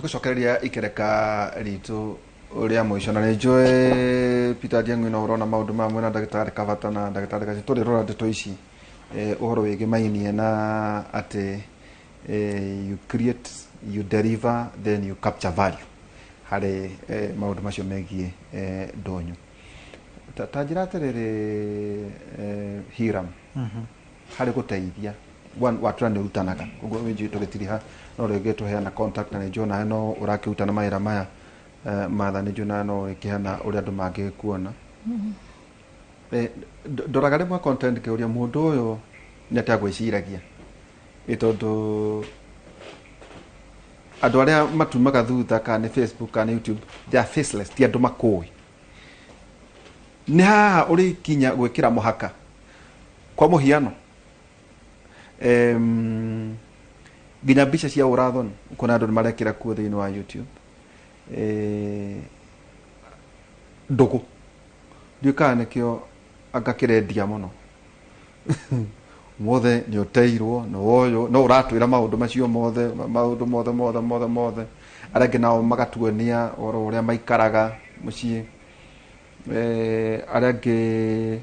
tugucokereria ikereka ritu uria mwisho na njoe Peter Diengu ino urona maundu mamwe na ndagitari Kavata na ndagitari Gaci turi rora ndeto ici uhoro wigi mainie na ati you create, you deliver, then you capture value hari maundu macio megie ndonyo ta njira atiriri Hiram hari guteithia watu ni rutanaga uguo winji tugitiriha no rege tuheana contact na njona no urakirutana maira maya matha ni njona no ikihana uri andu mangi kuona ndoraga rimwe content ke uria mundu uyu ni atagwiciragia itondu andu aria matumaga thutha kana Facebook kana YouTube they are faceless ti andu makui ni haha uri kinya gwikira muhaka kwa muhiano ginya mbica cia urathoni kuna andu marekira kuo thiini wa YouTube ndugu ndiukaga nikio agakirendia muno mothe ni uteirwo no woyo no uratwira maundu macio mothe maundu mothe arenge nao magatuonia oro uria maikaraga mucii arenge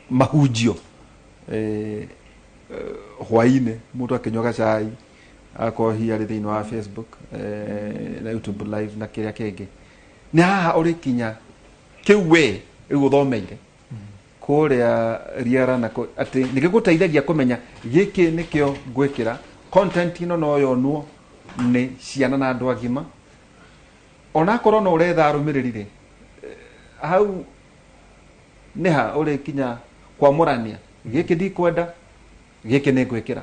mahunjio hwaine mundu akinyoga cai akohia ri thiini wa Facebook na YouTube live na kiria kingi ni haha uri kinya kiwe riu uthomeire kuria riara na ati nigiguteithagia kumenya giki nikio gwikira content ino no yonwo ni ciana na andu agima ona korwo no uretha arumiriri ri hau niha uri kinya kwa murania giki ndikwenda giki ni gwikira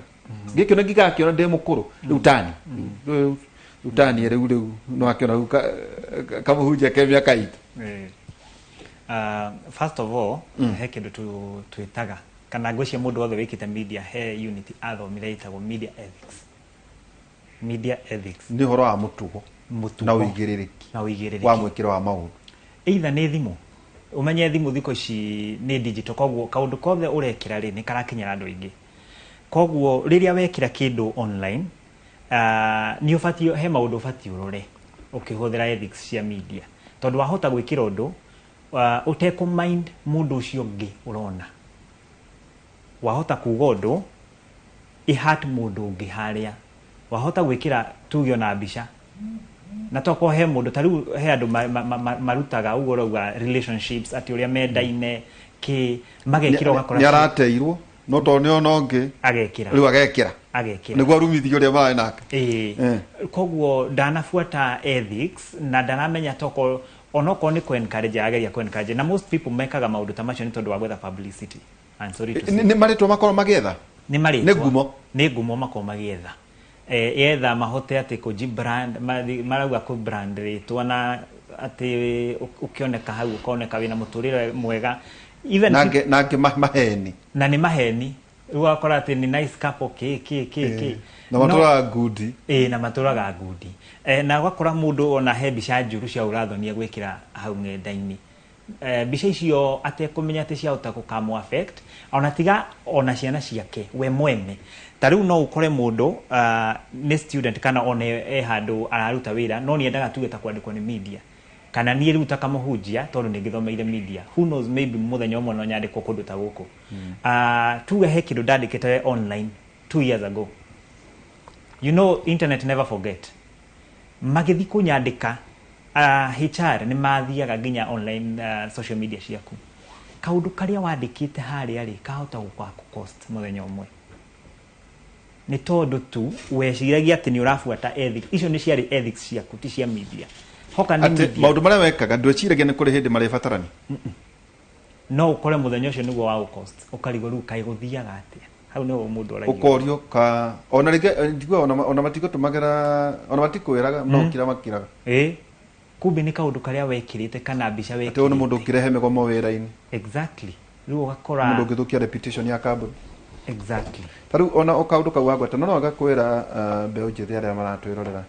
giki na gigakiona ndi mukuru utani utani riu no akiona kama huje kemia kaita first of all he kindu twitaga kana ngwiciria mundu wothe wikite media he unity athomire itagwo media ethics ni horo wa mutugo na uigiririki wa mwikiro wa maundu either ni thimu umenye thimu thiko ici ni digital koguo kaundu kothe urekira ri ni karakinyira andu ingi koguo riria wekira kindu online ni ufatio he maundu ufatio urore ukihuthira ethics cia media tondu wahota gwikira undu uteko mind mundu ucio ngi urona wahota kuga undu ihat mundu ngi haria wahota gwikira tugio na mbica na toko he mundu tariu he andu marutaga uguruga relationships ati uria mendaine ki magekira ugakora ni arateirwo no to ni ono ngi agekira riu agekira niguo arumithio uria bae nake koguo ndanafuata ethics na ndanamenya toko onoko ni encourage ageria encourage na most people mekaga maundu ta macio ni tondu wa gwetha publicity and sorry to say ni maritwa makoro magetha ni maritwa ni ngumo makoro magetha etha mahote ati kuji brand marauga ku brand ritwa na ati ukioneka hau ukoneka wina muturire mwega even nange maheni na ni maheni riu akora ati ni nice couple ki na matura gudi na matura ga gudi na gwakora mundu ona he bica njuru cia urathonia gwikira hau ngenda-ini bica icio ate kumenya ati cia utako kamo affect ona tiga ona ciana ciake we mwene tariu no ukore mundu ni student kana ona handu araruta wira no ni endaga tugeta kwandikwo ni media kana ni riu takamuhunjia tondu ni ngithomeire media who knows maybe muthenya umwe no nyandikwo kundu ta guku tuge he kindu ndandikite online 2 years ago. You know, internet never forget. Magithi kunyandika HR ni mathiaga nginya online social media ciaku. Kaundu karia wandikite haria ri kahota gukwa cost muthenya umwe. Ni tondu tu weciragia ati ni urafuata ethics. Icio ni ciari ethics ciaku ti cia media. Hoka ni media. Maundu maria wekaga ndweciragia ni kuri hindi mari batarani. No ukore muthenya ucio niguo wa cost. Ukarigo ru kai guthiaga atia. Hau no mundu aragia ukorio ka ona rige ndigwa ona matiko tumagera ona matiko weraga no kira makiraga kumbe ni kaundu karia wekirite kana mbica wekirite ati ono mundu kirehe megomo wera-ini exactly riu ugakora mundu githukia reputation ya kambuni exactly taru ona okaundu ka wagweta no agakwira mbeu njithi aria maratwirorera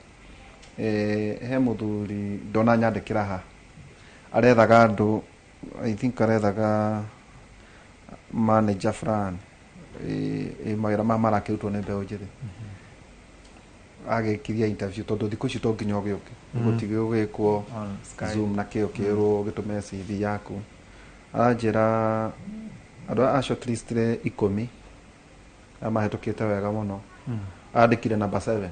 he muthuri ndona nyandikira ha arethaga andu I think arethaga manager fulani mawira marakirutwo ni mbeu njithi agekiria interview tondu thiku ici to nginya gioke gutige gwikwo Zoom na kio kiro gitume CV yaku anjira andu a shortlist 10 amahetukite wega muno andikire number 7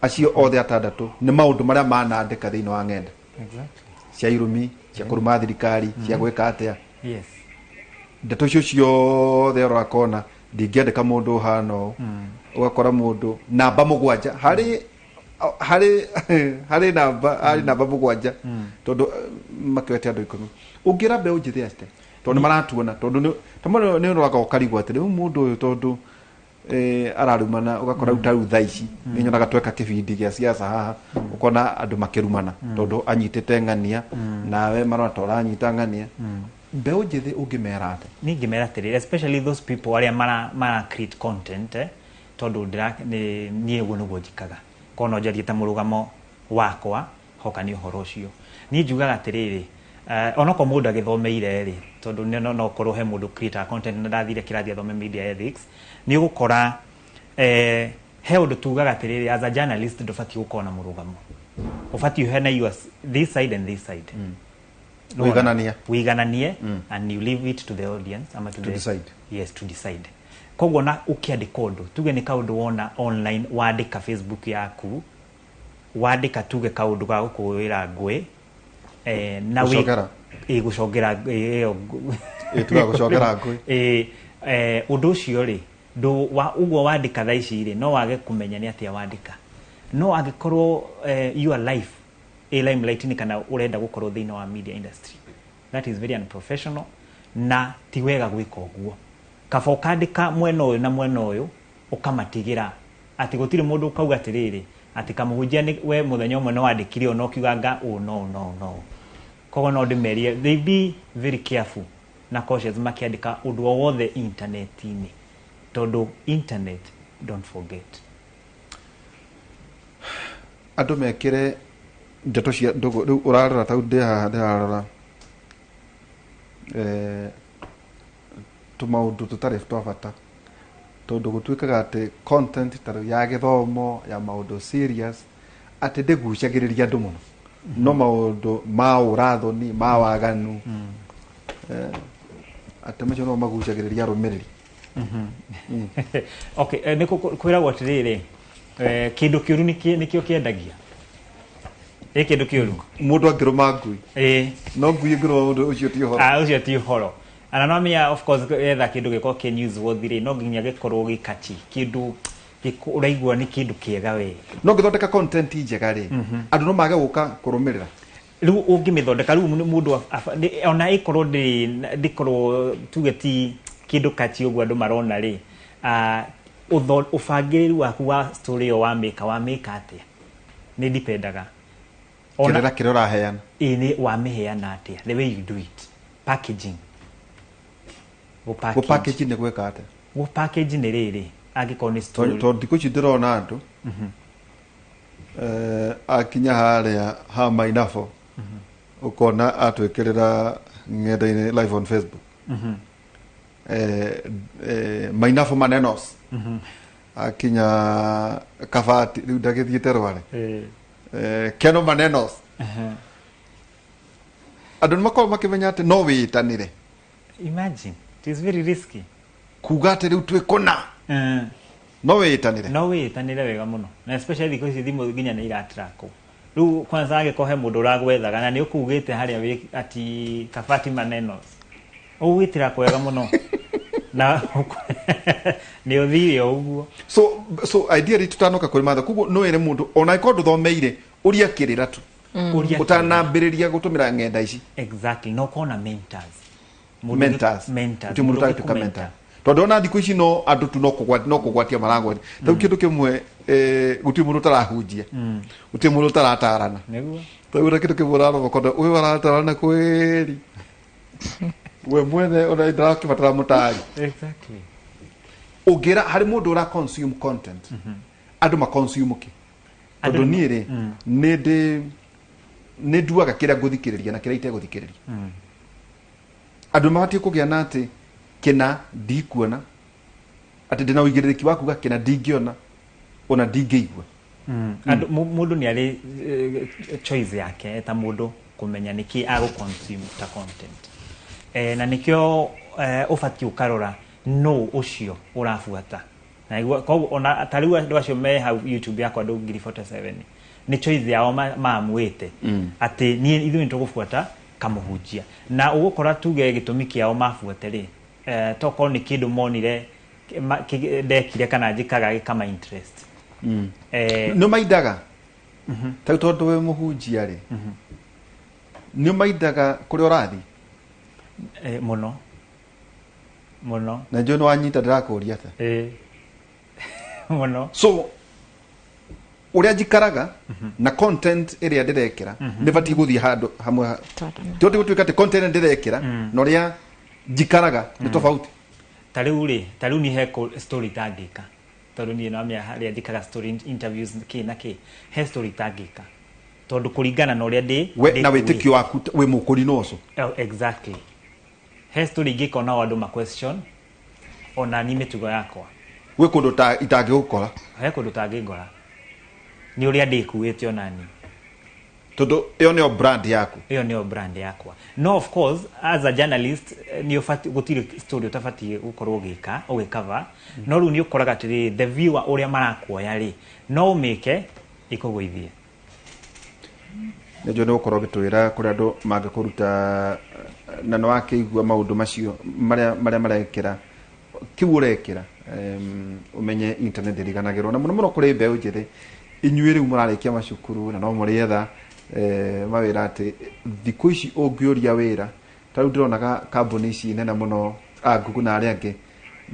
acio othe atandatu ni maundu maria manandika thiini wa ng'enda cia irumi cia kuruma thirikari cia gwika atia ndeto icio ciothe urakona ndingĩandĩka mũndũ hano ugakora mũndũ namba 7 harĩ namba 7 tondũ makĩwete andũ 10 ũngĩra mbeũ njĩthĩ aste tondũ maratuona tondũ nĩ ũroraga ũkarigwo atĩ rĩu mũndũ ũyũ tondũ ararumana ugakora utaru thaici nĩ nyonaga tweka kĩbindi gĩa siasa haha ukona andũ makĩrumana tondũ anyitĩte ng'ania nawe marona ta ũranyita ng'ania mbeũ njĩthĩ ũngĩmera atĩ ni ngĩmera atĩrĩrĩ especially those people arĩa mara create content tondũ niĩ ũguo nĩguo njikaga kono njarie ta mũrũgamo wakwa hoka nĩ ũhoro ũcio niĩ njugaga atĩrĩrĩ onako mũndũ agĩthomeire rĩ tondũ no korwo he mũndũ creator content na ndathire kĩrathi athome media ethics nĩ ũgũkora he ũndũ tugaga atĩrĩrĩ as a journalist ndũbatiĩ gũkorwo na mũrũgamo ũbatiĩ ũhene this side and this side wigananie and you leave it to the audience ama to decide. Yes, to decide. Koguo na ukiandika undu tuge ni kaundu wona online wandika Facebook yaku wandika tuge kaundu ga gukuwira ngui na gucogera tuga gucogera ngui undu ucio ri ndu wa uguo wandika thaici ri no wage kumenya ni atia wandika no agikorwo your life limelight ni kana urenda gukorwo thiini wa media industry that is very unprofessional na ti wega gwika uguo kaba ukandika mwena uyu na mwena uyu ukamatigira ati gutire mundu ukauga atiriri ati kamuhunjia ni we muthenya umwe no wandikire no kiuganga no kogo no ndimerie they be very careful na cautious makiandika undu wothe internet-ini tondu internet don't forget andu mekire ndeto cia ndugu riu urarora ta ndirarora tumaundu tutari twa bata tondu gutuikaga ati content tari ya githomo ya maundu serious ati ndigucagiriria andu muno no maundu ma urathoni ma waganu ati macio no magucagiriria rumiriri okay niko kwiragwo atiriri kindu kiuru nikio kiendagia kindu kiuru mundu angiruma ngui no ngui ngiruma mundu ucio ti horo ucio ti horo ana no mia of course etha kindu giko ke news wothire no nginya gikorwo gikati kindu uraigua ni kindu kiega we no ngithondeka content njega ri andu no mage guka kurumirira riu ungimithondeka riu mundu ona ikorwo ndikorwo tugeti kindu kati uguo andu marona ri ubangiriru waku wa story yo wa make atia ni dipendaga ona kire uraheana ni wa miheana atia the way you do it packaging package ni gweka atia package ni riri angiko ni story to ndiko cindirona andu akinya haria ha mainafo ukona atwikirira ng'enda-ini live on Facebook mainafo manenos akinya kabati riu ndagithiite rware keno manenos andu nimakorwo makimenya ati no witanire imagine it is very risky kuga ati riu twikuna no witanire wega muno na especially because thimu nginya ni iratrako riu kwanza agikohe mundu uragwethaga na ni ukugite haria ati kabati manenos ugwitira kwega muno na ni uthire uguo so ideally tutanoka kuri matha kuguo no ere mundu ona ikondo thomeire uria kirira tu utanambiriria gutumira ng'enda ici exactly no kona mentors ti mundu ta tukamenta tondu ona thiku ici no andu tu no kugwatia marango ta kindu kimwe guti mundu tarahunjia guti mundu taratarana niguo ta ura kindu kimwe raro kondo uyu waratarana kweri we mwene ona ndirakibatara mutari exactly ugira hari mundu ura consume content andu ma consume ki tondu niire ni nduaga kira guthikiriria na kira iteguthikiriria andu mabati kugia na ati kina ndikuona ati ndina uigiriki waku ga kina ndingiona ona ndingĩigua mundu ni ari choice yake ta mundu kumenya niki consume ta content na nikio ubati ukarora no ucio urafuata na koguo ona tariu andu acio me hau YouTube yakwa andu 47 ni choice yao mamwite ati ni ithu nitugufuata kamuhunjia na ugukora tuge gitumi kiao mafuate ri toko ni kindu monire ndekire kana njikaga kama interest no maidaga tau tondu we muhunjia ri no maidaga kuri urathi muno na njo no wanyita ndirakuria ta muno so uria njikaraga na content iria ndirekira ni bati guthii handu hamwe toti gutuika ati content ndirekira na uria njikaraga ni tofauti tariu ni he story tangika tondu ni no amia haria njikaga story interviews na he story tangika tondu kuringana na uria ndi na witikio waku we mukuri noso exactly he story ngika na andu ma question ona ni mitugo yakwa we kundu ta itangi gukora he kundu tangingora ni uria ndikuite onani tondu iyo ni brand yaku yakwa no of course as a journalist ni ufati gutiri story utafati gukorwo ugikava no ru ni ukoraga atiri the viewer uria marakuoya ri no umike ikugwithie njo no ukorwo gitwira kuri andu mangikuruta na no akigua maundu macio maria marekira kiu urekira umenye internet iriganagirwo na muno kuri mbeu njithi inyuĩ rĩu mũrarĩkia macukuru na no mũrĩetha mawĩra atĩ thikũ ici ũngĩũria wĩra ta rĩu ndĩronaga kambuni ici nene mũno Google na arĩa angĩ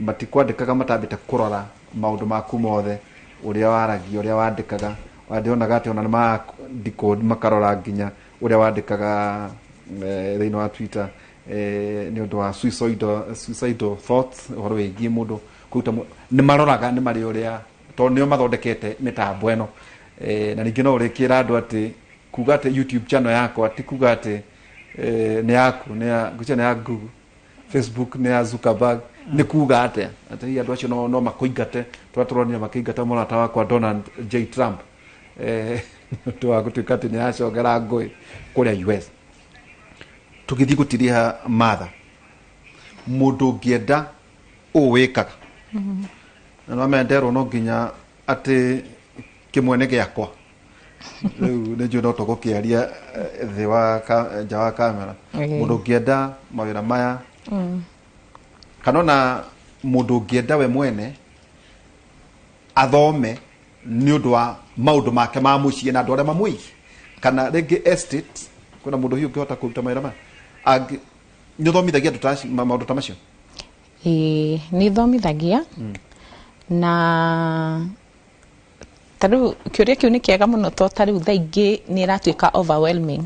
matikwandĩkaga matambĩte kũrora maũndũ maku mothe ũrĩa waragia ũrĩa wandĩkaga wandĩonaga atĩ ona nĩ mandĩko makarora nginya ũrĩa wandĩkaga thĩinĩ wa Twitter nĩ ũndũ wa suicidal thoughts ũhoro wĩgiĩ mũndũ kũruta nĩ maroraga nĩ marĩ ũrĩa tondu nio mathondekete mitambo eno na ningĩ no ũrĩkĩra andũ atĩ kuga atĩ YouTube channel yakwa ati kuga atĩ nĩ yaku nĩ ya Google Facebook nĩ ya Zuckerberg nĩ kuga atĩ andũ acio no makũingate tũratũronire makĩingata mũrata wakwa Donald J Trump nĩ wa gũtuĩka atĩ nĩ yacongera ngũĩ kũrĩa US tũgĩthiĩ gũtiria matha mũndũ ũngĩenda ũwĩkaga na no menderwo no nginya ati kimwene giakwa riu nĩ njuno tũgũkĩaria thĩ wa nja wa kamera mũndũ ũngĩenda mawĩra maya kana na mũndũ ũngĩenda we mwene athome nĩ ũndũ wa maũndũ make ma mũciĩ na andũ arĩa mamwĩigi kana rĩngĩ estate kwĩna mũndũ hiũ ũngĩhota kũruta mawĩra maya nĩ ũthomithagia maũndũ ta macio nĩ thomithagia na tariu kiuria kiu ni kiega muno to tariu thaingi ni iratuika overwhelming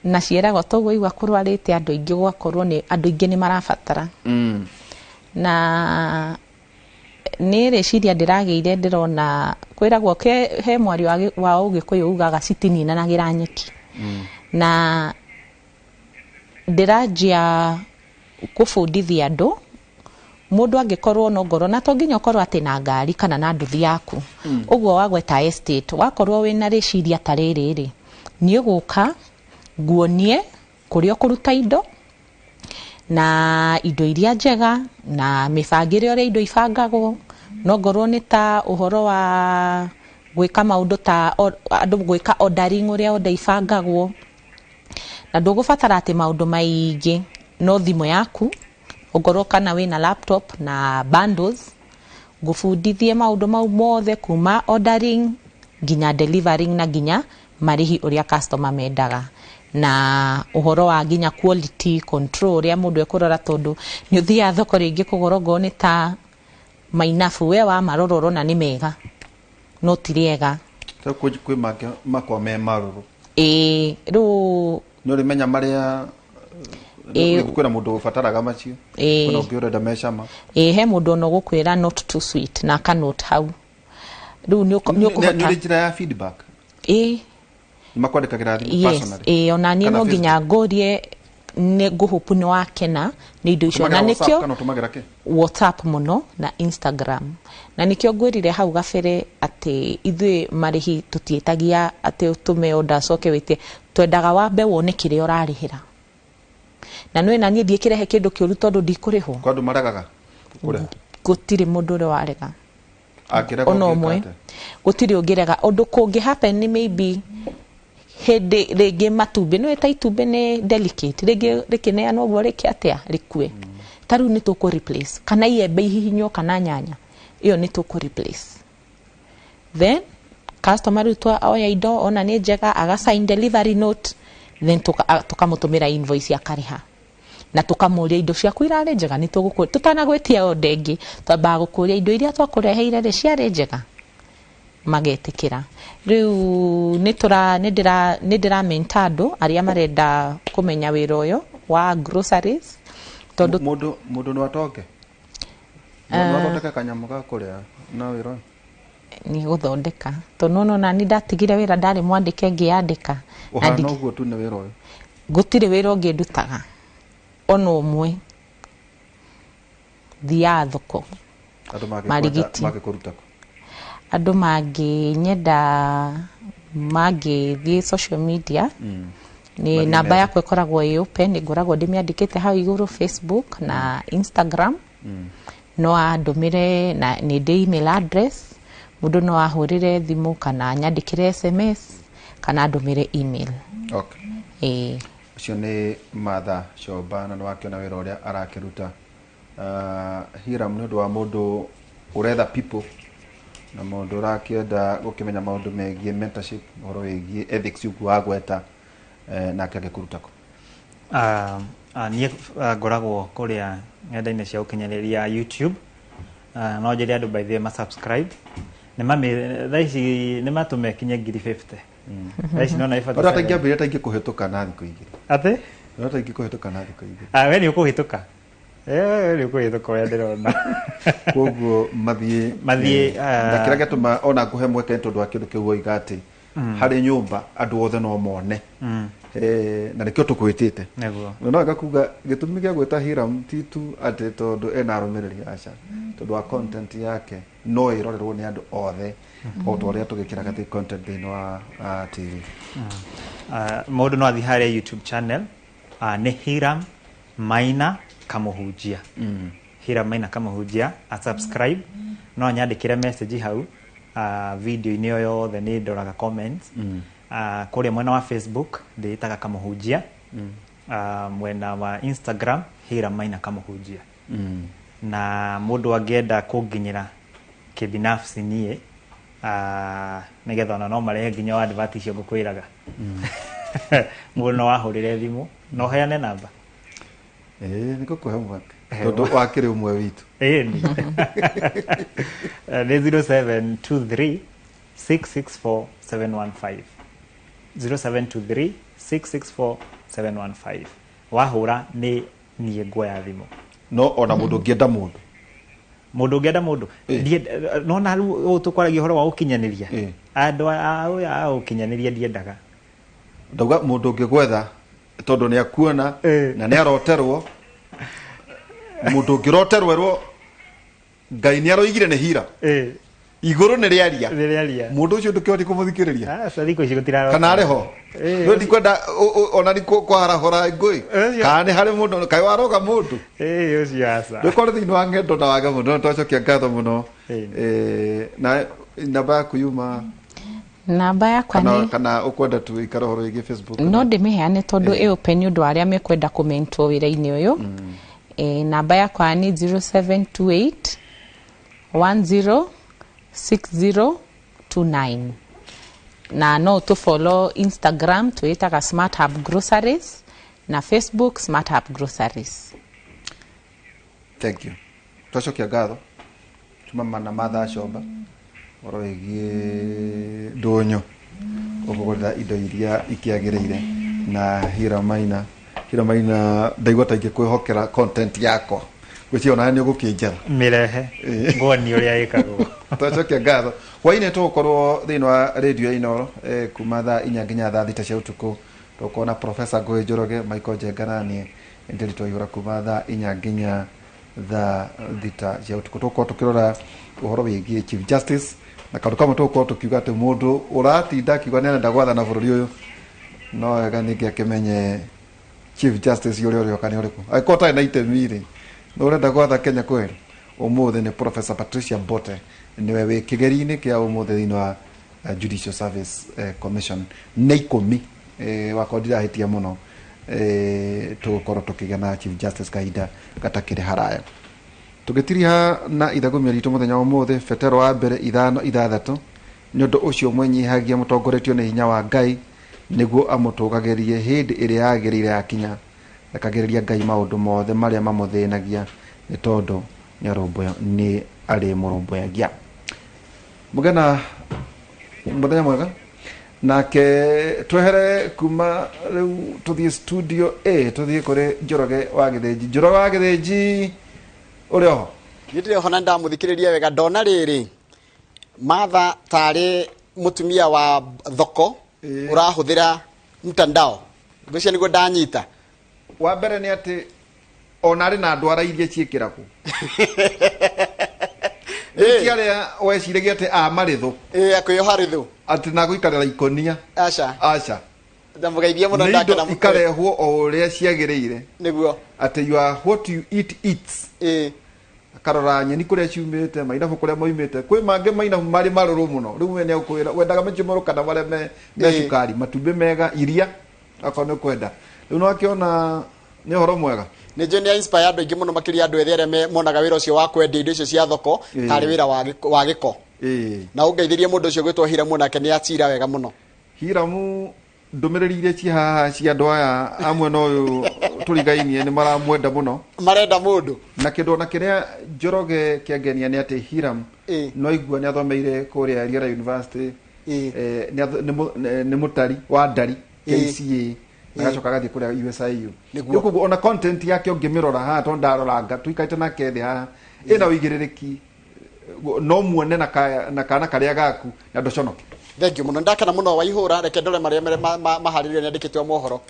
na cierago toguo igwa kurwarite andu ingi gwakorwo ni andu ingi ni marabatara na ni reciria ndirageire ndirona kwiragwo he mwari wa Ugikuyu ugaga citininagira nyeki na ndiranjia kubundithia andu mundu angikorwo no ngoro na to nginya ukorwo ati na ngari kana na nduthi yaku uguo wagweta estate wakorwo wina reciria tariri ri ni uguka nguonie kuria kuruta indo na indo iria njega na mifangire uria indo ibangagwo no ngorwo ni ta uhoro wa gwika maundu ta andu gwika ordering uria oda ibangagwo na ndugubatara ati maundu maingi no thimu yaku ugorwo kana wina laptop na bundles gufundithie maundu mau mothe kuma ordering nginya delivering na nginya marihi uria customer mendaga na uhoro wa nginya quality control uria mundu ekurora tondu ni uthia thoko ringi kugorogo ni ta mainafu we wa marororo na ni mega no tiriega ta kwi makwa me maruru ru no rimenya maria kwina mundu ubataraga macio kuna ungiurenda mecama he mundu no gukwira not too sweet na ka note hau ru ni ukuhota ni njira ya feedback ni makwandikagira personally ona ni no nginya ngorie nä ngå hope nä wakena nä indo icio na nä kä o WhatsApp muno na Instagram na nä kä o ngwä rire hau gabere atä ithuä marä hi tå tiätagia atä tå me onda coke wä tie twendaga wambe wone kä rä a å rarä hä ra na nä na niä thiä kä rehe kä ndå kä å ru tondå ndikå rä hwo kwa andå maregaga gå tirä må ndå å rä warega ona å mwe gå tirä å ngä rega å ndå kå ngä happen nä maybe hindi rĩngĩ matumbĩ nĩ ta itumbĩ nĩ delicate rĩngĩ rĩkĩneanwo ũguo rĩkĩ atĩa rĩkue ta rĩu nĩ tũkũ replace kana iembe ihihinywo kana nyanya ĩyo nĩ tũkũ replace then customer rĩu twoya indo ona nĩ njega aga sign delivery note then tũkamũtũmĩra invoice akarĩha na tũkamũria indo ciaku irarĩ njega nĩ tũgũkũria tũtanagwĩtia onda ĩngĩ twambaga gũkũria indo iria twakũreheire rĩ ciarĩ njega magetikira riu nä ndä menta andå arä a marenda kå menya wä ra å yå wa groceries tondå må ndå no atoke no athondeke kanyamå ga kå rä a na wä ra nä gå thondeka tondå no nani ndatigire wä ra ndarä mwandä ke ngä andä ka å hana å guo tu nä wä ra å yå gå tirä wä ra å ngä ndutaga ona å mwe thiaga thoko marigiti magä kå ruta andå mangä nyenda mangä thiä social media nä namba yakwa ĩkoragwo ĩ open nĩ ngoragwo ndĩmĩandĩkĩte hau igũrũ Facebook na Instagram no andũmĩre na nĩ ndĩ email address mũndũ no ahũrĩre thimũ kana nyandĩkĩre SMS kana ndũmĩre email. Okay. Ũcio nĩ Martha Comba na nĩ wakĩona wĩra ũrĩa arakĩruta Hiram nĩ ũndũ wa mũndũ ũretha people na mũndũ ũrakĩenda gũkĩmenya maũndũ megiĩ mentorship ũhoro wĩgiĩ ethics ũguo wa gweta nake agĩkũruta kũ? Niĩ ngoragwo kũrĩa ng'enda-inĩ cia ũkinyanĩria YouTube no njĩre andũ by the way subscribe thaa ici nĩ matũmekinye 50,000 thaa ici nona ibata ũrata ingĩambĩrĩria ta ingĩkũhĩtũka na thikũ igĩrĩ atĩ ũrata ingĩkũhĩtũka na thikũ igĩrĩ we nĩ ũkũhĩtũka nĩ ũkũhĩtũka ũrĩa ndĩrona koguo mathiĩ na kĩrĩa gĩtũma ona ngũhe mweke tondũ wa kĩndũ kĩu oiga atĩ harĩ nyũmba andũ othe no mone na nĩkĩo tũkwĩtĩte no ngakuga gĩtũmi gĩa gwĩta Hiram ti tu atĩ tondũ ena arũmĩrĩri aca tondũ wa content yake no ĩrorerwo nĩ andũ othe o ta ũrĩa tũgĩkĩraga content thĩinĩ wa TV. Mũndũ no athiĩ harĩa YouTube channel nĩ Hiram Maina Kamuhunjia. Hiram Maina Kamuhunjia subscribe no nyandĩkĩre message hau video-inĩ yo yothe nĩ ndoraga comments kũrĩa mwena wa Facebook ndĩĩtaga Kamuhunjia mwena wa Instagram Hiram Maina Kamuhunjia na mũndũ angĩenda kũnginyĩra kĩbinafsi niĩ nĩgetha ona no marehe nginya advert icio ngũkwĩraga mũndũ no wahũrĩre thimũ no heane namba nĩ gũkũhe mwaka tondũ wakĩrĩ ũmwe witũ nĩ 0723 664 715 0723 664 715 wahũra nĩ niĩ nguoya thimũ no ona mũndũ ũngĩenda mũndũ nona rĩu tũkwaragia ũhoro wa ũkinyanĩria andũ a ũkinyanĩria ndiendaga ndauga mũndũ ũngĩgwetha tondũ nĩ akuona na nĩ aroterwo mũndũ ũngĩroterwo erwo Ngai nĩ aroigire nĩ Hiram igũrũ nĩ rĩaria mũndũ ũcio ndũkĩhoti kũmũthikĩrĩria kana arĩ ho no ndikwenda ona nĩ kwarahora ngũĩ kana nĩ harĩ mũndũ kaĩ waroga mũndũ ũcio aca ndũkorwo thĩinĩ wa ng'endo na wage mũndũ no twacokia ngatho mũno na namba yaku yuma namba yakwa nĩ kana ũkwenda tu ikara ũhoro wĩgiĩ Facebook no ndĩmĩheane tondũ ĩ open nĩ ũndũ wa arĩa mekwenda kũmentwo wĩra-inĩ ũyũ namba yakwa nĩ 0728 106029 na no to follow Instagram twĩtaga Smart Hub Groceries na Facebook Smart Hub Groceries. Thank you. Twacokia ngatho tuma na Martha Comba ũhoro wĩgiĩ ndũnyũ ũkũgũrĩra indo iria ikĩagĩrĩire na Hiram Maina ndaigua ta ingĩkwĩhokera content yakwa gwĩciria ona nĩ ũgũkĩnjara mĩrehe ngoni ũrĩa ĩkagwo twacokia ngatho hwainĩ tũgũkorwo thĩinĩ wa radio ĩno kuma thaa 4 nginya thaa 6 cia ũtukũ tukona Professor Ngũĩ Njoroge, Michael Njenga nanie ndiri twaihũra kuma thaa 4 nginya thaa 6 cia ũtukũ. Tukorwo tukirora uhoro wĩgiĩ Chief Justice na kaundu kamwe tukorwo tukiuga ati mundu uratinda akiuga ni arenda gwathana bururi uyu no wega ningi akimenye Chief Justice uria urioka ni uriku agĩkorwo tarĩ na itemi rĩ no urenda gwatha Kenya kweli. Umuthi ni Professor Patricia Mbote niwe wĩ kĩgeri-inĩ kĩa umuthi thĩinĩ wa Judicial Service Commission nĩ 10 wako ndirahitia muno tukorwo tukigana Chief Justice kahinda gatakĩrĩ haraya. Tugĩtiriha na ithagumia ritũ muthenya wa umuthi Petero wa mbere 5-6 nĩ ũndũ ũcio mwenyihagia mũtongoretio nĩ hinya wa Ngai nĩguo amũtũgagĩrie hĩndĩ ĩrĩa yagĩrĩire yakinya akagĩrĩria Ngai maũndũ mothe marĩa mamũthĩnagia nĩ tondũ nĩ arĩ mũrũmbũyagia. Mũgena muthenya mwega nake twehere kuma rĩu tũthiĩ studio A tũthiĩ kũrĩ Njoroge wa Gĩthĩnji. Njoroge wa Gĩthĩnji uri oho? Ndire ho na ndamuthikiriria wega ndona riri matha tari mutumia wa thoko urahuthira mtandao gucia nigo ndanyita. Wa mbere ni ati ona ari na ndwara iria ciikiraku ikiaria weciragia ati marithu akuyo harithu ati na guikarira ikonia aca ndamugeithia muno ndakana ikarehwo o uria ciagiriire niguo ati you are what you eat eats akarora nyeni kuria ciumite mainabu kuria moimite kwi mange mainabu mari maruru muno riu we ni ukwira wendaga machimoro kana maria me cukari matumbe mega iria akone kwenda riu no akiona ni horo mwega ni je ni inspire andu ingi muno makiria andu ethia me monaga wira ucio wa kwendia indo icio cia thoko tari wira wa giko na ungeithirie mundu ucio gwitwo Hiramu nake ni atira wega muno. Hiramu ndumiriri iria ci haha ci andu aya amwe no uyu turigainie ni maramwenda muno marenda mundu na kindu na kiria Njoroge kiangenia ni ati Hiramu no igua ni athomeire kuria Riara University ni mutari wa ndari KCA agacoka gathie kuria USIU niguo ona content yake ungimirora haha to ndaroranga tuikaite nake thi haha ina uigiririki no muone na kana karia gaku na ndoconoke. Thank you muno ndakana muno waihura reke ndore maria maharire ni andikitwe mohoro.